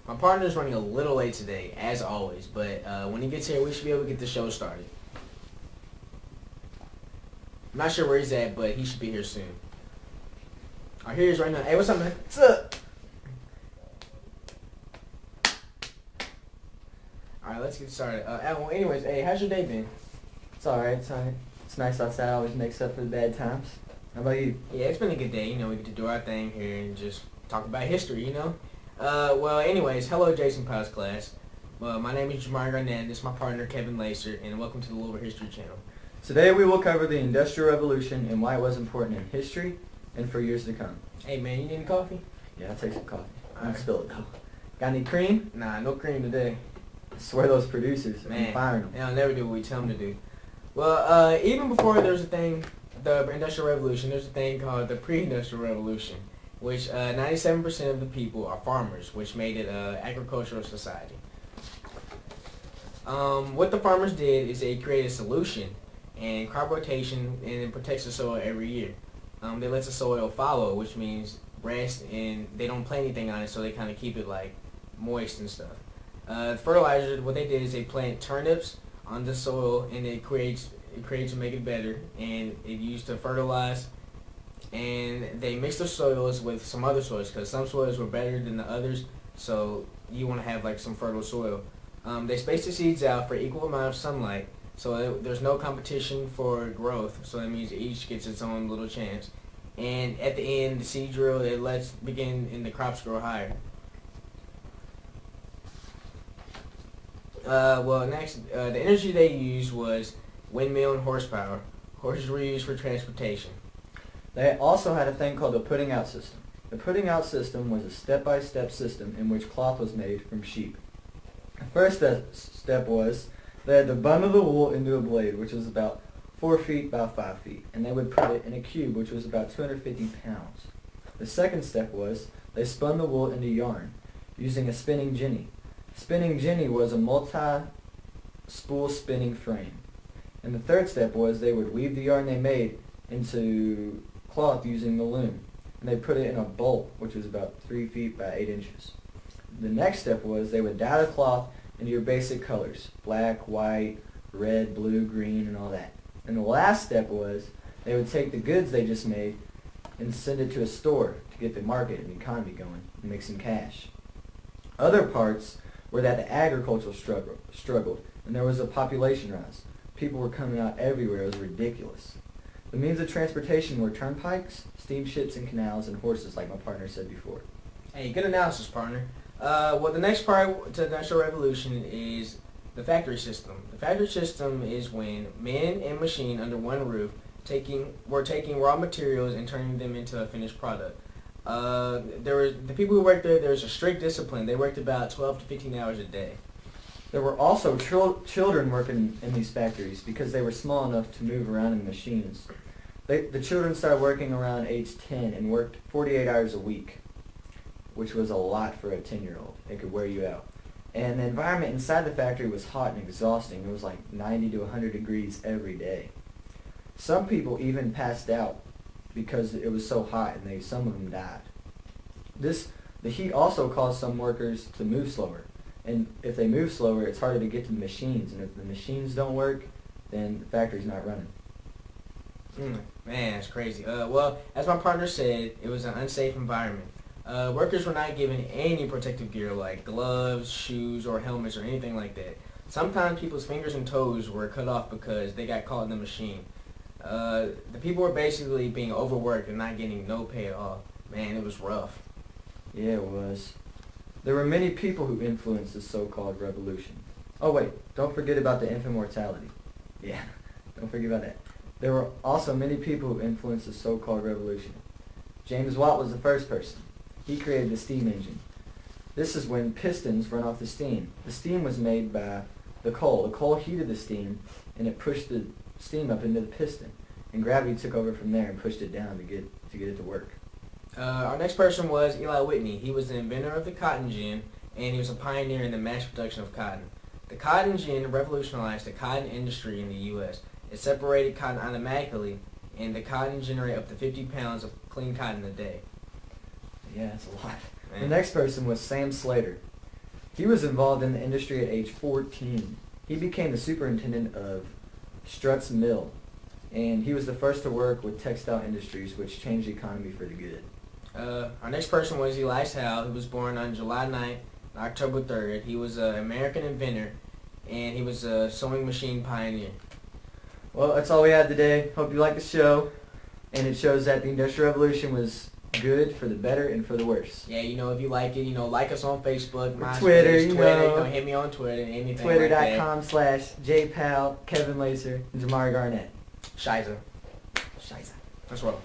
My partner's running a little late today, as always, but when he gets here, we should be able to get the show started. I'm not sure where he's at, but he should be here soon. Alright, here he is right now. Hey, what's up, man? What's up? Alright, let's get started. Well, anyways, hey, how's your day been? It's alright, it's alright. It's nice outside, always makes up for the bad times. How about you? Yeah, it's been a good day. You know, we get to do our thing here and just talk about history, you know? Well, anyways, hello, Jason Powell's class. My name is Jamari, this is my partner, Kevin Lacer, and welcome to the Little History Channel. Today we will cover the Industrial Revolution and why it was important in history and for years to come. Hey, man, you need any coffee? Yeah, I'll take some coffee. Don't Alright. spill it though. Got any cream? Nah, no cream today. I swear those producers, Man, I'm firing them. they'll never do what we tell them to do. Well, even before there's a thing, the Industrial Revolution, there's a thing called the Pre-Industrial Revolution, which 97% of the people are farmers, which made it an agricultural society. What the farmers did is they created a solution and crop rotation, and it protects the soil every year. They let the soil follow, which means rest, and they don't plant anything on it, so they kind of keep it like moist and stuff. Fertilizer, what they did is they plant turnips on the soil, and it creates to make it better, and it used to fertilize. And they mix the soils with some other soils because some soils were better than the others, so you want to have like some fertile soil. They space the seeds out for equal amount of sunlight, so there's no competition for growth, so that means each gets its own little chance. And at the end, the seed drill, it lets begin and the crops grow higher. Well, next, the energy they used was windmill and horsepower. Horses were used for transportation. They also had a thing called the putting out system. The putting out system was a step-by-step system in which cloth was made from sheep. The first step was they had to bundle the wool into a blade, which was about 4 feet by 5 feet, and they would put it in a cube, which was about 250 pounds. The second step was they spun the wool into yarn using a spinning jenny. Spinning jenny was a multi-spool spinning frame. And the third step was they would weave the yarn they made into cloth using the loom. And they put it in a bolt, which was about 3 feet by 8 inches. The next step was they would dye the cloth into your basic colors, black, white, red, blue, green, and all that. And the last step was they would take the goods they just made and send it to a store to get the market and the economy going and make some cash. Other parts were that the agriculture struggled, and there was a population rise. People were coming out everywhere. It was ridiculous. The means of transportation were turnpikes, steamships, and canals, and horses, like my partner said before. Hey, good analysis, partner. Well, the next part to the Industrial Revolution is the factory system. The factory system is when men and machine under one roof were taking raw materials and turning them into a finished product. The people who worked there was a strict discipline. They worked about 12 to 15 hours a day. There were also children working in these factories because they were small enough to move around in the machines. The children started working around age 10 and worked 48 hours a week, which was a lot for a 10-year-old. It could wear you out. And the environment inside the factory was hot and exhausting. It was like 90 to 100 degrees every day. Some people even passed out because it was so hot, and some of them died. The heat also caused some workers to move slower. And if they move slower, it's harder to get to the machines. And if the machines don't work, then the factory's not running. Man, that's crazy. Well, as my partner said, it was an unsafe environment. Workers were not given any protective gear like gloves, shoes, or helmets, or anything like that. Sometimes people's fingers and toes were cut off because they got caught in the machine. The people were basically being overworked and not getting no pay at all. Man, it was rough. Yeah, it was. There were many people who influenced this so-called revolution. Oh wait, don't forget about the infant mortality. Yeah, don't forget about that. There were also many people who influenced the so-called revolution. James Watt was the first person. He created the steam engine. This is when pistons run off the steam. The steam was made by the coal. The coal heated the steam, and it pushed the steam up into the piston. And gravity took over from there and pushed it down to get it to work. Our next person was Eli Whitney. He was the inventor of the cotton gin, and he was a pioneer in the mass production of cotton. The cotton gin revolutionized the cotton industry in the U.S. It separated cotton automatically, and the cotton generated up to 50 pounds of clean cotton a day. Yeah, that's a lot. Man. The next person was Sam Slater. He was involved in the industry at age 14. He became the superintendent of Strutt's Mill, and he was the first to work with textile industries, which changed the economy for the good. Our next person was Eli Howe, who was born on July 9th, October 3rd. He was an American inventor, and he was a sewing machine pioneer. Well, that's all we had today. Hope you liked the show, and it shows that the Industrial Revolution was good for the better and for the worse. Yeah, if you like it, like us on Facebook, MySpace, Twitter, hit me on Twitter, anything Twitter.com/JPal, Kevin Lacer, and Jamari Garnett. Shiza. That's what.